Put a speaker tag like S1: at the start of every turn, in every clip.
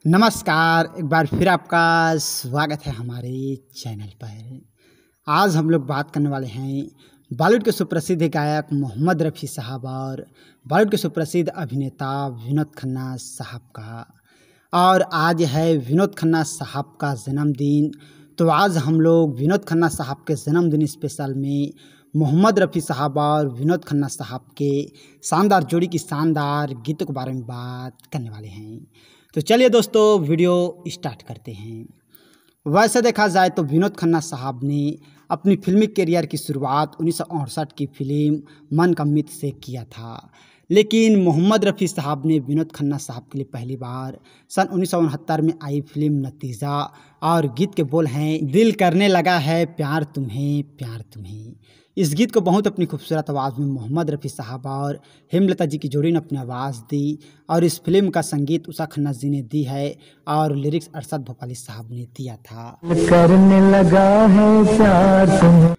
S1: नमस्कार, एक बार फिर आपका स्वागत है हमारे चैनल पर। आज हम लोग बात करने वाले हैं बॉलीवुड के सुप्रसिद्ध गायक मोहम्मद रफ़ी साहब और बॉलीवुड के सुप्रसिद्ध अभिनेता विनोद खन्ना साहब का। और आज है विनोद खन्ना साहब का जन्मदिन। तो आज हम लोग विनोद खन्ना साहब के जन्मदिन स्पेशल में मोहम्मद रफ़ी साहब और विनोद खन्ना साहब के शानदार जोड़ी की शानदार गीतों के बारे में बात करने वाले हैं। तो चलिए दोस्तों, वीडियो स्टार्ट करते हैं। वैसे देखा जाए तो विनोद खन्ना साहब ने अपनी फिल्मी करियर की शुरुआत 1968 की फिल्म मन का मित से किया था, लेकिन मोहम्मद रफ़ी साहब ने विनोद खन्ना साहब के लिए पहली बार सन 1969 में आई फिल्म नतीजा और गीत के बोल हैं, दिल करने लगा है प्यार तुम्हें प्यार तुम्हें। इस गीत को बहुत अपनी खूबसूरत आवाज़ में मोहम्मद रफ़ी साहब और हेमलता जी की जोड़ी ने अपनी आवाज़ दी और इस फिल्म का संगीत उषा खन्ना जी ने दी है और लिरिक्स अरशद भोपाली साहब ने दिया था।
S2: करने लगा है प्यार तुम्हें।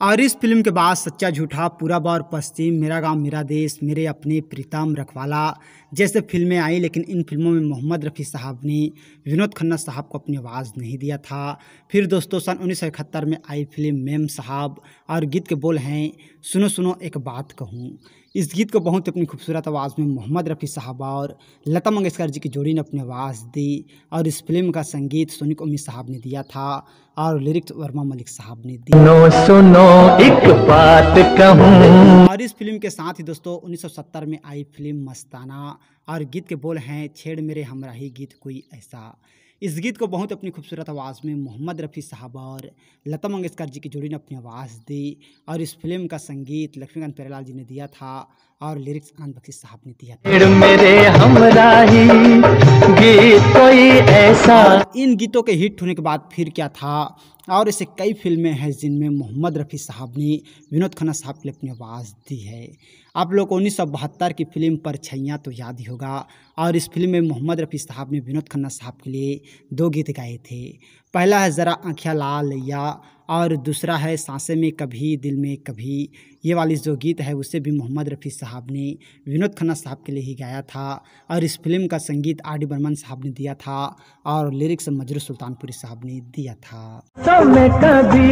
S1: और इस फिल्म के बाद सच्चा झूठा, पूरब और पश्चिम, मेरा गांव मेरा देश, मेरे अपने, प्रीतम, रखवाला जैसे फिल्में आई, लेकिन इन फिल्मों में मोहम्मद रफ़ी साहब ने विनोद खन्ना साहब को अपनी आवाज़ नहीं दिया था। फिर दोस्तों सन 1971 में आई फिल्म मेम साहब और गीत के बोल हैं, सुनो सुनो एक बात कहूँ। इस गीत को बहुत अपनी खूबसूरत आवाज़ में मोहम्मद रफ़ी साहब और लता मंगेशकर जी की जोड़ी ने अपनी आवाज़ दी और इस फिल्म का संगीत सोनिक उम्मी साहब ने दिया था और लिरिक्स वर्मा मलिक साहब ने दिया।
S2: सुनो सुनो एक बात कहूँ।
S1: और इस फिल्म के साथ ही दोस्तों 1970 में आई फिल्म मस्ताना और गीत के बोल हैं, छेड़ मेरे हमराही गीत कोई ऐसा। इस गीत को बहुत अपनी खूबसूरत आवाज़ में मोहम्मद रफ़ी साहब और लता मंगेशकर जी की जोड़ी ने अपनी आवाज़ दी और इस फिल्म का संगीत लक्ष्मीकांत प्यारेलाल जी ने दिया था और लिरिक्स आनंद बख्शी साहब ने दिया था।
S2: छेड़ मेरे हमराही गीत कोई ऐसा।
S1: इन गीतों के हिट होने के बाद फिर क्या था, और ऐसे कई फिल्में हैं जिनमें मोहम्मद रफ़ी साहब ने विनोद खन्ना साहब के लिए अपनी आवाज़ दी है। आप लोग को 1972 की फिल्म परछाइयाँ तो याद ही होगा और इस फिल्म में मोहम्मद रफ़ी साहब ने विनोद खन्ना साहब के लिए 2 गीत गाए थे। पहला है ज़रा आँखियाँ लाल लैया और दूसरा है सांसें में कभी दिल में कभी। ये वाली जो गीत है उसे भी मोहम्मद रफ़ी साहब ने विनोद खन्ना साहब के लिए ही गाया था और इस फिल्म का संगीत आर डी बर्मन साहब ने दिया था और लिरिक्स मजरू सुल्तानपुरी साहब ने दिया था।
S2: में कभी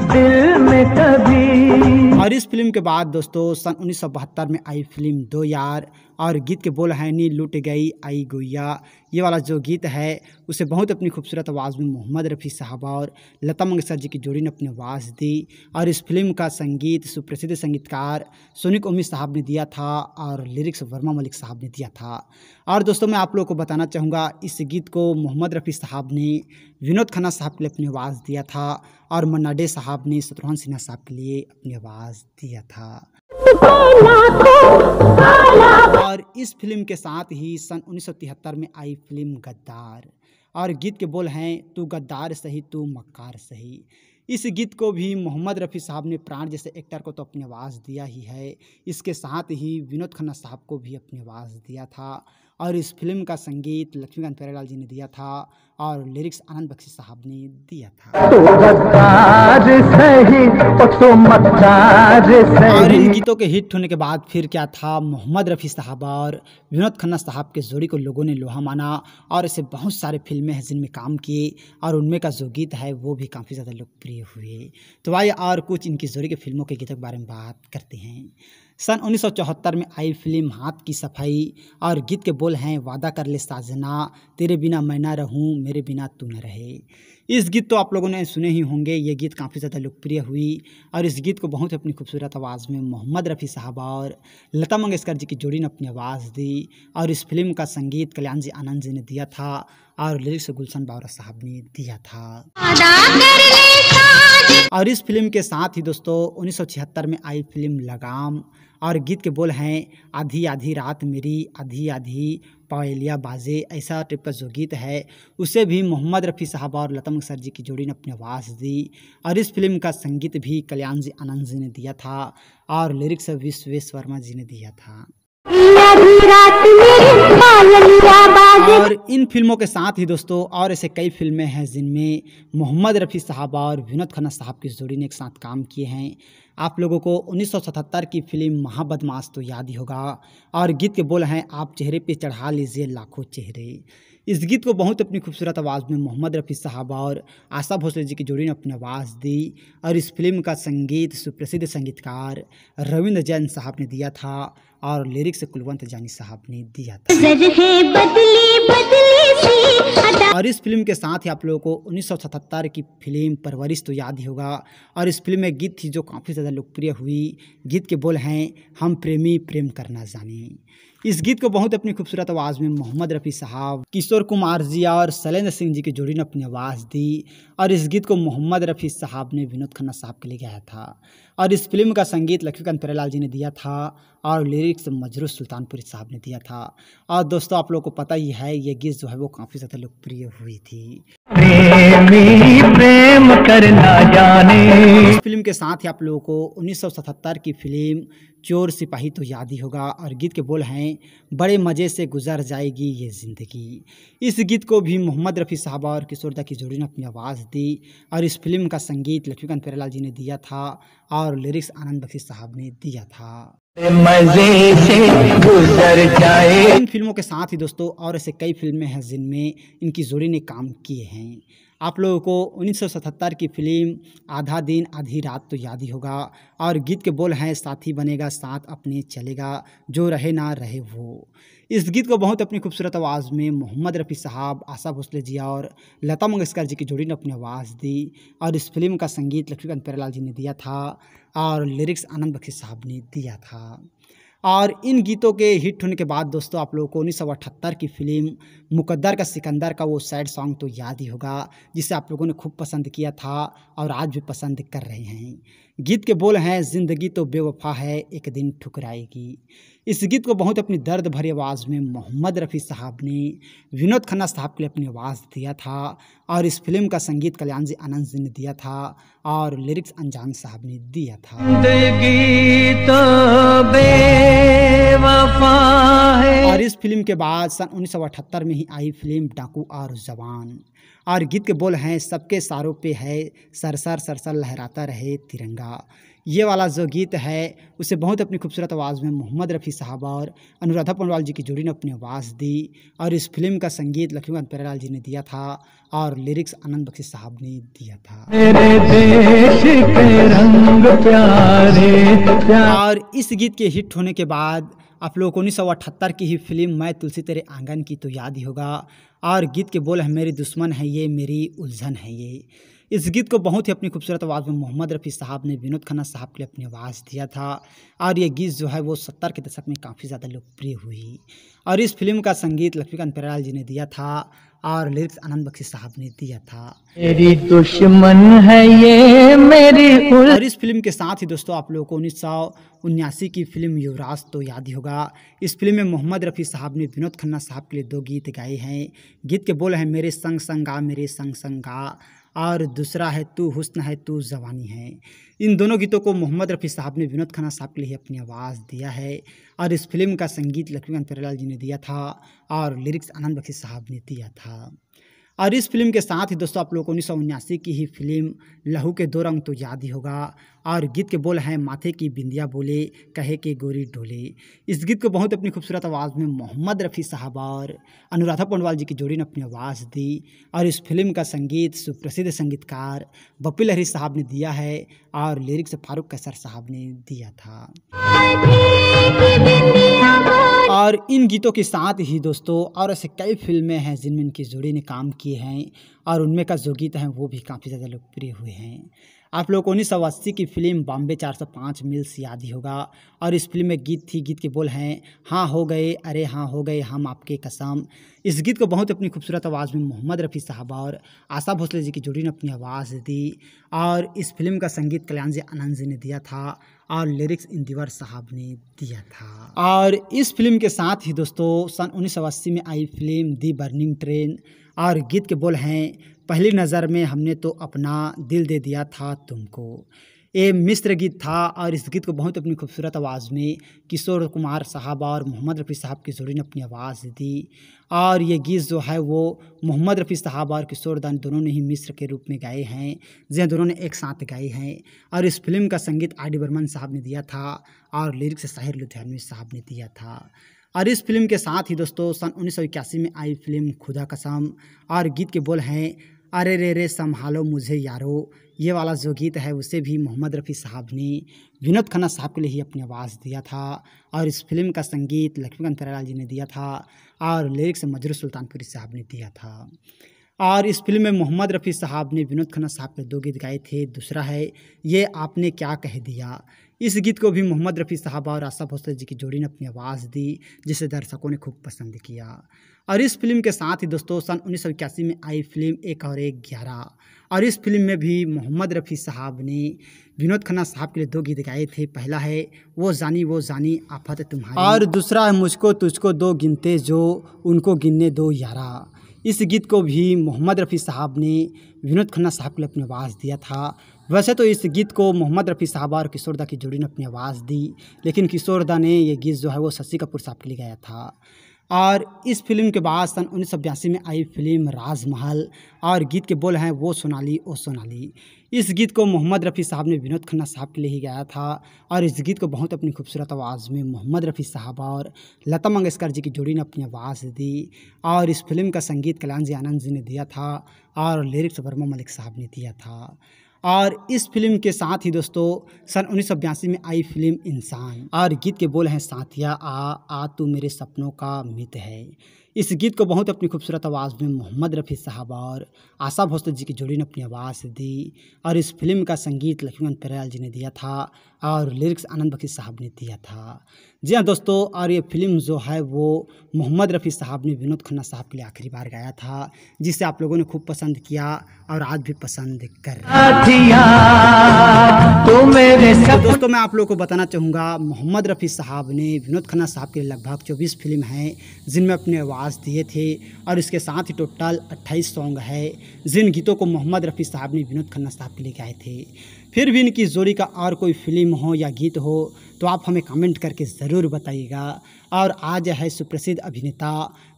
S2: दिल में कभी।
S1: और इस फिल्म के बाद दोस्तों सन 1972 में आई फिल्म दो यार और गीत के बोल हैं, नी लुट गई आई गुइया। ये वाला जो गीत है उसे बहुत अपनी खूबसूरत आवाज़ में मोहम्मद रफ़ी साहब और लता मंगेशकर जी की जोड़ी ने अपनी आवाज़ दी और इस फिल्म का संगीत सुप्रसिद्ध संगीतकार सोनिक उम्मी साहब ने दिया था और लिरिक्स वर्मा मलिक साहब ने दिया था। और दोस्तों मैं आप लोगों को बताना चाहूँगा, इस गीत को मोहम्मद रफ़ी साहब ने विनोद खन्ना साहब के लिए अपनी आवाज़ दिया था और मन्ना डे साहब ने शत्रुघ्न सिन्हा साहब के लिए अपनी आवाज़ दिया था। और इस फिल्म के साथ ही सन 1973 में आई फिल्म गद्दार और गीत के बोल हैं, तू गद्दार सही तू मक्कार सही। इस गीत को भी मोहम्मद रफ़ी साहब ने प्राण जैसे एक्टर को तो अपनी आवाज़ दिया ही है, इसके साथ ही विनोद खन्ना साहब को भी अपनी आवाज़ दिया था और इस फिल्म का संगीत लक्ष्मीकांत प्यारेलाल जी ने दिया था और लिरिक्स आनंद बख्शी साहब ने दिया था। और इन गीतों के हिट होने के बाद फिर क्या था, मोहम्मद रफ़ी साहब और विनोद खन्ना साहब के जोड़ी को लोगों ने लोहा माना और ऐसे बहुत सारे फिल्में हैं जिनमें काम किए और उनमें का जो गीत है वो भी काफ़ी ज़्यादा लोकप्रिय हुए। तो आइए और कुछ इनकी जोड़ी के फिल्मों के गीतों के बारे में बात करते हैं। सन 1974 में आई फिल्म हाथ की सफाई और गीत के बोल हैं, वादा कर ले साजना तेरे बिना मैं ना रहूं मेरे बिना तू न रहे। इस गीत तो आप लोगों ने सुने ही होंगे, ये गीत काफ़ी ज़्यादा लोकप्रिय हुई और इस गीत को बहुत अपनी खूबसूरत आवाज़ में मोहम्मद रफ़ी साहब और लता मंगेशकर जी की जोड़ी ने अपनी आवाज़ दी और इस फिल्म का संगीत कल्याण जी आनंद जी ने दिया था और लिरिक्स गुलशन बावरा साहब ने दिया था। और इस फिल्म के साथ ही दोस्तों 1976 में आई फिल्म लगाम और गीत के बोल हैं, आधी आधी रात मेरी आधी आधी पायलिया बाजे। ऐसा टाइप का जो गीत है उसे भी मोहम्मद रफ़ी साहब और लता मंगेशकर जी की जोड़ी ने अपनी आवाज़ दी और इस फिल्म का संगीत भी कल्याण जी आनंद जी ने दिया था और लिरिक्स विश्वेश वर्मा जी ने दिया था। और इन फिल्मों के साथ ही दोस्तों और ऐसे कई फिल्में हैं जिनमें मोहम्मद रफ़ी साहब और विनोद खन्ना साहब की जोड़ी ने एक साथ काम किए हैं। आप लोगों को 1977 की फिल्म महाबदमाश तो याद ही होगा और गीत के बोल हैं आप चेहरे पे चढ़ा लीजिए लाखों चेहरे। इस गीत को बहुत अपनी खूबसूरत आवाज़ में मोहम्मद रफ़ी साहब और आशा भोसले जी की जोड़ी ने अपनी आवाज़ दी और इस फिल्म का संगीत सुप्रसिद्ध संगीतकार रविंद्र जैन साहब ने दिया था और लिरिक्स कुलवंत जानी साहब ने दिया था। और इस फिल्म के साथ ही आप लोगों को 1977 की फिल्म परवरिश तो याद ही होगा और इस फिल्म में गीत थी जो काफ़ी ज़्यादा लोकप्रिय हुई। गीत के बोल हैं हम प्रेमी प्रेम करना जाने। इस गीत को बहुत अपनी खूबसूरत आवाज़ में मोहम्मद रफ़ी साहब, किशोर कुमार जी और शैलेंद्र सिंह जी की जोड़ी ने अपनी आवाज़ दी और इस गीत को मोहम्मद रफ़ी साहब ने विनोद खन्ना साहब के लिए गाया था और इस फिल्म का संगीत लक्ष्मीकांत प्यारेलाल जी ने दिया था और लिरिक्स मजरूह सुल्तानपुरी साहब ने दिया था। और दोस्तों आप लोगों को पता ही है ये गीत जो है वो काफ़ी ज़्यादा लोकप्रिय हुई थी।
S2: प्रेमी प्रेम करना जाने।
S1: इस फिल्म के साथ ही आप लोगों को 1977 की फिल्म चोर सिपाही तो याद ही होगा और गीत के बोल हैं बड़े मज़े से गुजर जाएगी ये ज़िंदगी। इस गीत को भी मोहम्मद रफ़ी साहब और किशोरदा की जोड़ी ने अपनी आवाज़ दी और इस फिल्म का संगीत लक्ष्मीकांत प्यारेलाल जी ने दिया था और लिरिक्स आनंद बख्शी साहब ने दिया था।
S2: मजे से गुजर जाए।
S1: इन फिल्मों के साथ ही दोस्तों और ऐसे कई फिल्में हैं जिनमें इनकी जोड़ी ने काम किए हैं। आप लोगों को 1977 की फिल्म आधा दिन आधी रात तो याद ही होगा और गीत के बोल हैं साथी बनेगा साथ अपने चलेगा जो रहे ना रहे वो। इस गीत को बहुत अपनी खूबसूरत आवाज़ में मोहम्मद रफ़ी साहब, आशा भोसले जी और लता मंगेशकर जी की जोड़ी ने अपनी आवाज़ दी और इस फिल्म का संगीत लक्ष्मीकांत प्यारेलाल जी ने दिया था और लिरिक्स आनंद बख्शी साहब ने दिया था। और इन गीतों के हिट होने के बाद दोस्तों आप लोगों को 1978 की फिल्म मुकद्दर का सिकंदर का वो सैड सॉन्ग तो याद ही होगा जिसे आप लोगों ने खूब पसंद किया था और आज भी पसंद कर रहे हैं। गीत के बोल हैं ज़िंदगी तो बेवफा है एक दिन ठुकराएगी। इस गीत को बहुत अपनी दर्द भरी आवाज़ में मोहम्मद रफ़ी साहब ने विनोद खन्ना साहब के लिए अपनी आवाज़ दिया था और इस फिल्म का संगीत कल्याण जी आनंद जी ने दिया था और लिरिक्स अनजान साहब ने दिया था।
S2: ज़िंदगी तो बेवफा है।
S1: और इस फिल्म के बाद सन 1978 में ही आई फिल्म डाकू और जवान और गीत के बोल हैं सबके सारों पे है सरसर सरसर लहराता रहे तिरंगा। ये वाला जो गीत है उसे बहुत अपनी खूबसूरत आवाज़ में मोहम्मद रफ़ी साहब और अनुराधा पौडवाल जी की जोड़ी ने अपनी आवाज़ दी और इस फिल्म का संगीत लक्ष्मीकांत प्यारेलाल जी ने दिया था और लिरिक्स आनंद बख्शी साहब ने दिया था।
S2: मेरे देश के रंग प्यारे।
S1: और इस गीत के हिट होने के बाद आप लोगों को 1978 की ही फिल्म मैं तुलसी तेरे आंगन की तो याद ही होगा और गीत के बोल है मेरी दुश्मन है ये मेरी उलझन है ये। इस गीत को बहुत ही अपनी खूबसूरत आवाज़ में मोहम्मद रफ़ी साहब ने विनोद खन्ना साहब के लिए अपनी आवाज़ दिया था और ये गीत जो है वो 70 के दशक में काफ़ी ज़्यादा लोकप्रिय हुई और इस फिल्म का संगीत लक्ष्मीकांत प्यारेलाल जी ने दिया था और लिरिक्स आनंद बख्शी साहब ने दिया था।
S2: मेरी दुश्मन है ये मेरी
S1: और इस फिल्म के साथ ही दोस्तों आप लोगों को 1979 की फिल्म युवराज तो याद ही होगा। इस फिल्म में मोहम्मद रफ़ी साहब ने विनोद खन्ना साहब के लिए 2 गीत गाए हैं। गीत के बोल हैं मेरे संग संग गा मेरे संग संग गा और दूसरा है तू हुस्न है तू जवानी है। इन दोनों गीतों को मोहम्मद रफ़ी साहब ने विनोद खन्ना साहब के लिए अपनी आवाज़ दिया है और इस फिल्म का संगीत लक्ष्मीकांत प्यारेलाल जी ने दिया था और लिरिक्स आनंद बख्शी साहब ने दिया था। और इस फिल्म के साथ ही दोस्तों आप लोगों को 1979 की ही फिल्म लहू के 2 रंग तो याद ही होगा और गीत के बोल हैं माथे की बिंदिया बोले कहे के गोरी डोले। इस गीत को बहुत अपनी खूबसूरत आवाज़ में मोहम्मद रफ़ी साहब और अनुराधा पौडवाल जी की जोड़ी ने अपनी आवाज़ दी और इस फिल्म का संगीत सुप्रसिद्ध संगीतकार बप्पी लहरी साहब ने दिया है और लिरिक्स फारूक कैसर साहब ने दिया था। और इन गीतों के साथ ही दोस्तों और ऐसे कई फिल्में हैं जिनमें इनकी जोड़ी ने काम किए हैं और उनमें का जो गीत हैं वो भी काफ़ी ज़्यादा लोकप्रिय हुए हैं। आप लोगों को 1980 की फिल्म बॉम्बे 405 मिल्स याद ही होगा और इस फिल्म में गीत थी। गीत के बोल हैं हाँ हो गए अरे हाँ हो गए हम आपके कसम। इस गीत को बहुत अपनी खूबसूरत आवाज़ में मोहम्मद रफ़ी साहब और आशा भोसले जी की जोड़ी ने अपनी आवाज़ दी और इस फिल्म का संगीत कल्याण जी आनंद जी ने दिया था और लिरिक्स इंदिवर साहब ने दिया था। और इस फिल्म के साथ ही दोस्तों सन 1980 में आई फिल्म दी बर्निंग ट्रेन और गीत के बोल हैं पहली नज़र में हमने तो अपना दिल दे दिया था तुमको। ये मिस्र गीत था और इस गीत को बहुत अपनी खूबसूरत आवाज़ में किशोर कुमार साहब और मोहम्मद रफ़ी साहब की जोड़ी ने अपनी आवाज़ दी। और ये गीत जो है वो मोहम्मद रफ़ी साहब और किशोर दा दोनों ने ही मिस्र के रूप में गाए हैं, जिन्हें दोनों ने एक साथ गाए हैं। और इस फिल्म का संगीत आर डी बर्मन साहब ने दिया था और लिरिक्स साहिर लुधियानवी साहब ने दिया था। और इस फिल्म के साथ ही दोस्तों सन 1981 में आई फिल्म खुदा कसम और गीत के बोल हैं अरे रे रे संभालो मुझे यारो। ये वाला जो गीत है उसे भी मोहम्मद रफ़ी साहब ने विनोद खन्ना साहब के लिए ही अपनी आवाज़ दिया था। और इस फिल्म का संगीत लक्ष्मीकांत प्यारेलाल जी ने दिया था और लिरिक्स मजरूर सुल्तानपुरी साहब ने दिया था। और इस फिल्म में मोहम्मद रफ़ी साहब ने विनोद खन्ना साहब के 2 गीत गाए थे। दूसरा है ये आपने क्या कह दिया। इस गीत को भी मोहम्मद रफ़ी साहब और आशा भोसले जी की जोड़ी ने अपनी आवाज़ दी, जिसे दर्शकों ने खूब पसंद किया। और इस फिल्म के साथ ही दोस्तों सन 1981 में आई फिल्म एक और एक 11 और इस फिल्म में भी मोहम्मद रफ़ी साहब ने विनोद खन्ना साहब के लिए 2 गीत गाए थे। पहला है वो जानी आफत तुम्हारी और दूसरा है मुझको तुझको 2 गिनते जो उनको गिनने दो यारा। इस गीत को भी मोहम्मद रफ़ी साहब ने विनोद खन्ना साहब के लिए अपनी आवाज़ दिया था। वैसे तो इस गीत को मोहम्मद रफ़ी साहब और किशोर दा की जोड़ी ने अपनी आवाज़ दी, लेकिन किशोर दा ने ये गीत जो है वो शशि कपूर साहब के लिए गाया था। और इस फिल्म के बाद सन 1982 में आई फिल्म राजमहल और गीत के बोल हैं वो सोनाली ओ सोनाली। इस गीत को मोहम्मद रफ़ी साहब ने विनोद खन्ना साहब के लिए ही गाया था और इस गीत को बहुत अपनी खूबसूरत आवाज़ में मोहम्मद रफ़ी साहब और लता मंगेशकर जी की जोड़ी ने अपनी आवाज़ दी। और इस फिल्म का संगीत कल्याण जी आनंद जी ने दिया था और लिरिक्स वर्मा मलिक साहब ने दिया था। और इस फिल्म के साथ ही दोस्तों सन 1982 में आई फिल्म इंसान और गीत के बोल हैं साथिया आ तू मेरे सपनों का मित है। इस गीत को बहुत अपनी खूबसूरत आवाज़ में मोहम्मद रफ़ी साहब और आशा भोसले जी की जोड़ी ने अपनी आवाज़ दी। और इस फिल्म का संगीत लक्ष्मीकांत प्यारेलाल जी ने दिया था और लिरिक्स आनंद बख्शी साहब ने दिया था। जी हाँ दोस्तों, और ये फिल्म जो है वो मोहम्मद रफ़ी साहब ने विनोद खन्ना साहब के लिए आखिरी बार गाया था, जिसे आप लोगों ने खूब पसंद किया और आज भी पसंद कर रहे हैं। तो दोस्तों मैं आप लोगों को बताना चाहूँगा मोहम्मद रफ़ी साहब ने विनोद खन्ना साहब के लिए लगभग 24 फिल्म हैं जिनमें अपने आवाज़ दिए थे और इसके साथ ही टोटल 28 सॉन्ग है जिन गीतों को मोहम्मद रफ़ी साहब ने विनोद खन्ना साहब के लिए गाए थे। फिर भी इनकी जोड़ी का और कोई फिल्म हो या गीत हो तो आप हमें कमेंट करके ज़रूर बताइएगा। और आज है सुप्रसिद्ध अभिनेता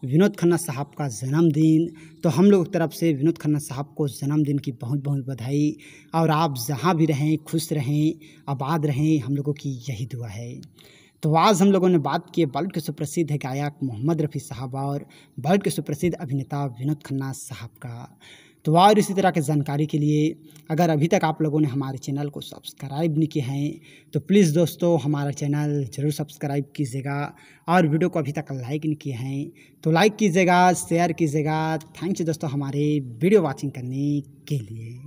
S1: विनोद खन्ना साहब का जन्मदिन, तो हम लोग की तरफ से विनोद खन्ना साहब को जन्मदिन की बहुत बहुत बधाई। और आप जहाँ भी रहें खुश रहें, आबाद रहें, हम लोगों की यही दुआ है। तो आज हम लोगों ने बात की बॉलीवुड के सुप्रसिद्ध गायक मोहम्मद रफ़ी साहब और बॉलीवुड के सुप्रसिद्ध अभिनेता विनोद खन्ना साहब का। तो और इसी तरह की जानकारी के लिए अगर अभी तक आप लोगों ने हमारे चैनल को सब्सक्राइब नहीं किए हैं तो प्लीज़ दोस्तों हमारा चैनल ज़रूर सब्सक्राइब कीजिएगा। और वीडियो को अभी तक लाइक नहीं किए हैं तो लाइक कीजिएगा, शेयर कीजिएगा। थैंक्स दोस्तों हमारे वीडियो वॉचिंग करने के लिए।